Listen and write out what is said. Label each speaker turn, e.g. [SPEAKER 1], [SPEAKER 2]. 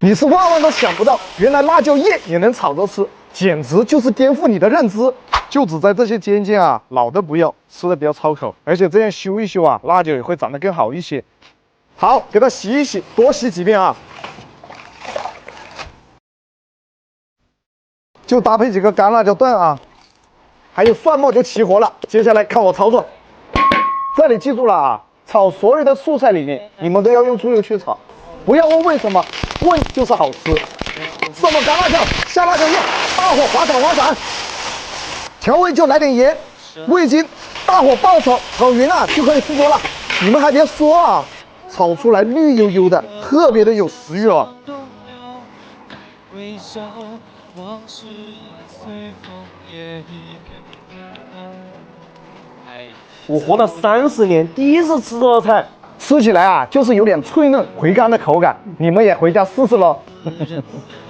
[SPEAKER 1] 你是万万都想不到，原来辣椒叶也能炒着吃，简直就是颠覆你的认知。就只在这些尖尖啊，老的不要，吃的比较操口，而且这样修一修啊，辣椒也会长得更好一些。好，给它洗一洗，多洗几遍啊。就搭配几个干辣椒段啊，还有蒜末就齐活了。接下来看我操作，这里记住了啊，炒所有的素菜里面，你们都要用猪油去炒，不要问为什么，问就是好吃。蒜末干辣椒，下辣椒叶，大火滑转滑转，调味就来点盐、味精，大火爆炒，炒匀了就可以出锅了。你们还别说啊，炒出来绿油油的，特别的有食欲哦。
[SPEAKER 2] 我活了30年，第一次吃这道菜，
[SPEAKER 1] 吃起来啊，就是有点脆嫩回甘的口感，你们也回家试试喽。